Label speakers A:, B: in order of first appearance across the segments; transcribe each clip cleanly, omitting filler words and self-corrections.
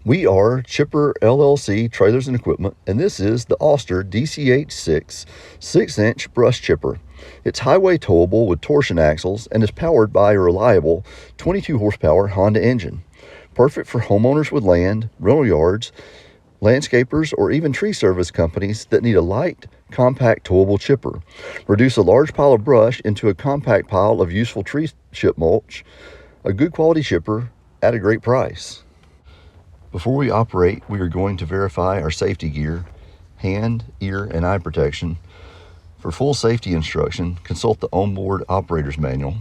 A: We are Chipper LLC Trailers and Equipment, and this is the Austter DCH6 6-inch Brush Chipper. It's highway towable with torsion axles and is powered by a reliable 22 horsepower Honda engine. Perfect for homeowners with land, rental yards, landscapers, or even tree service companies that need a light, compact towable chipper. Reduce a large pile of brush into a compact pile of useful tree chip mulch. A good quality chipper at a great price. Before we operate, we are going to verify our safety gear, hand, ear, and eye protection. For full safety instruction, consult the onboard operator's manual.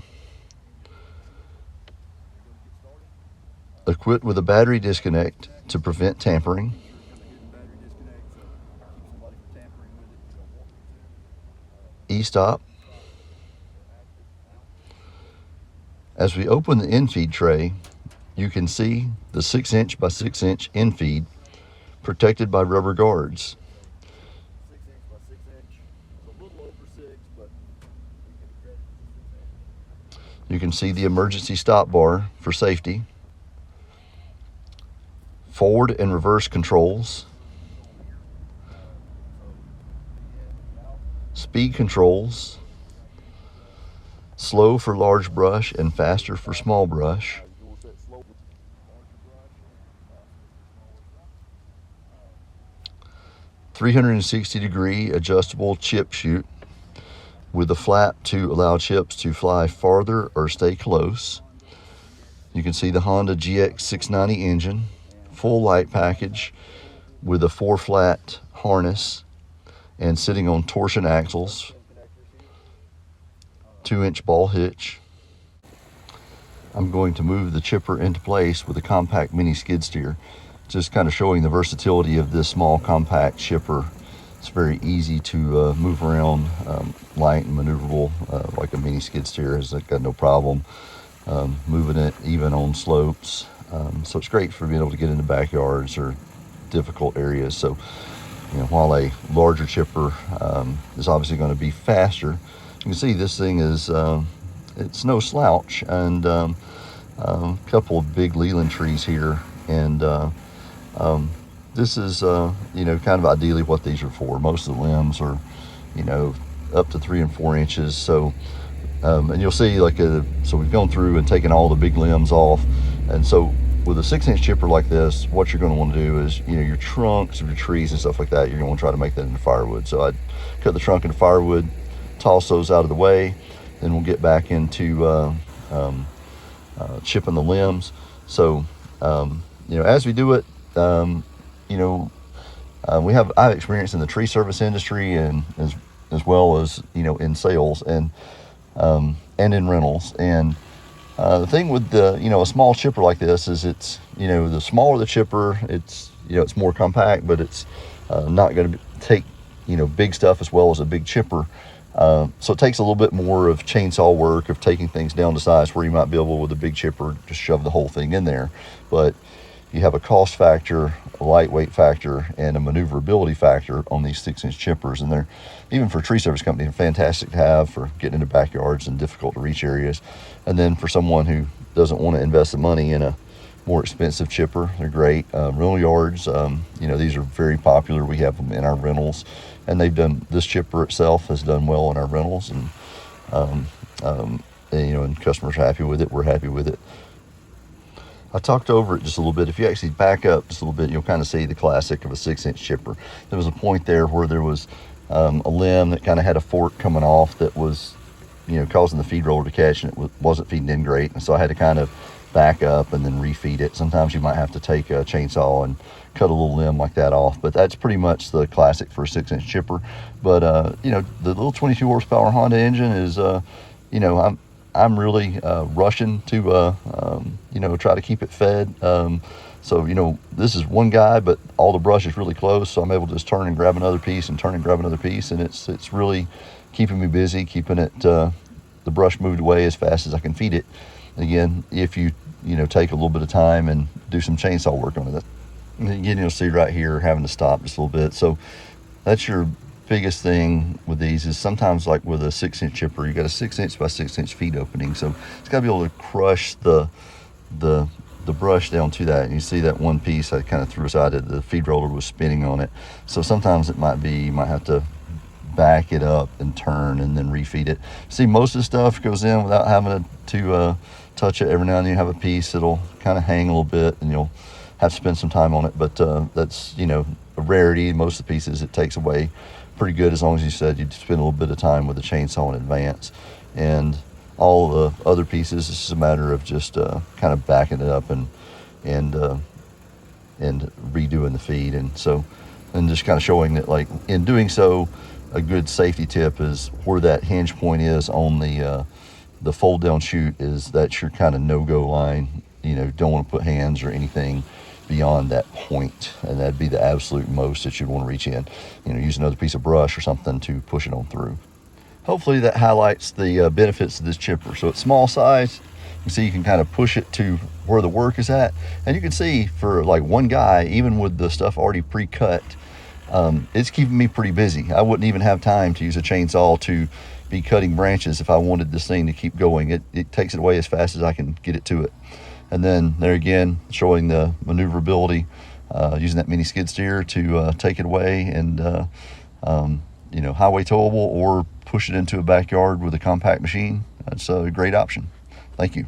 A: Equipped with a battery disconnect to prevent tampering. E-stop. As we open the Infeed tray, you can see the 6-inch by 6-inch Infeed protected by rubber guards. You can see the emergency stop bar for safety, forward and reverse controls, speed controls, slow for large brush and faster for small brush. 360-degree adjustable chip chute with a flap to allow chips to fly farther or stay close. You can see the Honda GX690 engine, full light package with a 4-flat harness and sitting on torsion axles, 2-inch ball hitch. I'm going to move the chipper into place with a compact mini skid steer, just kind of showing the versatility of this small compact chipper. It's very easy to move around, light and maneuverable, like a mini skid steer has got no problem moving it even on slopes. So it's great for being able to get into backyards or difficult areas. So, while a larger chipper is obviously going to be faster, you can see this thing is it's no slouch, and a couple of big Leland trees here, and this is kind of ideally what these are for. Most of the limbs are up to 3 and 4 inches, so and you'll see so we've gone through and taken all the big limbs off, and so with a 6-inch chipper like this, what you're going to want to do is your trunks of your trees and stuff like that, you're going to want to try to make that into firewood. So I'd cut the trunk into firewood, toss those out of the way, then we'll get back into chipping the limbs. So as we do it, I have experience in the tree service industry, and as well as in sales and in rentals. And the thing with a small chipper like this is it's the smaller the chipper, it's it's more compact, but it's not going to take big stuff as well as a big chipper. So it takes a little bit more of chainsaw work of taking things down to size, where you might be able with a big chipper just shove the whole thing in there. But you have a cost factor, a lightweight factor, and a maneuverability factor on these 6-inch chippers. And they're, even for tree service companies, fantastic to have for getting into backyards and difficult to reach areas. And then for someone who doesn't want to invest the money in a more expensive chipper, they're great. Rental yards, these are very popular. We have them in our rentals, and this chipper itself has done well in our rentals, and customers are happy with it. We're happy with it. I talked over it just a little bit. If you actually back up just a little bit, you'll kind of see the classic of a 6-inch chipper. There was a point there where there was a limb that kind of had a fork coming off that was, causing the feed roller to catch, and it wasn't feeding in great. And so I had to kind of back up and then refeed it. Sometimes you might have to take a chainsaw and cut a little limb like that off, but that's pretty much the classic for a 6-inch chipper. But the little 22 horsepower Honda engine is I'm really rushing to try to keep it fed. So this is one guy, but all the brush is really close, so I'm able to just turn and grab another piece and turn and grab another piece, and it's really keeping me busy, keeping it the brush moved away as fast as I can feed it. And again, if you take a little bit of time and do some chainsaw work on it, again, you'll see right here having to stop just a little bit. So that's your biggest thing with these, is sometimes, like with a 6-inch chipper, you got a 6-inch by 6-inch feed opening, so it's got to be able to crush the the brush down to that, and you see that one piece I kind of threw aside, that the feed roller was spinning on it. So sometimes it might be, you might have to back it up and turn and then refeed it. See, most of the stuff goes in without having to touch it. Every now and then you have a piece that'll kind of hang a little bit and you'll have to spend some time on it, but that's, you know, a rarity. Most of the pieces it takes away pretty good, as long as you said you'd spend a little bit of time with the chainsaw in advance. And all the other pieces, it's just a matter of just kind of backing it up and redoing the feed. And so, and just kind of showing that, like, in doing so, a good safety tip is where that hinge point is on the fold down chute, is that's your kind of no-go line. You know, don't want to put hands or anything beyond that point, and that'd be the absolute most that you'd want to reach in. You know, use another piece of brush or something to push it on through. Hopefully that highlights the benefits of this chipper. So it's small size. You see, you can kind of push it to where the work is at, and you can see for like one guy, even with the stuff already pre-cut, it's keeping me pretty busy. I wouldn't even have time to use a chainsaw to be cutting branches if I wanted this thing to keep going. It takes it away as fast as I can get it to it. And then there again, showing the maneuverability, using that mini skid steer to take it away, and you know, highway towable or push it into a backyard with a compact machine. That's a great option. Thank you.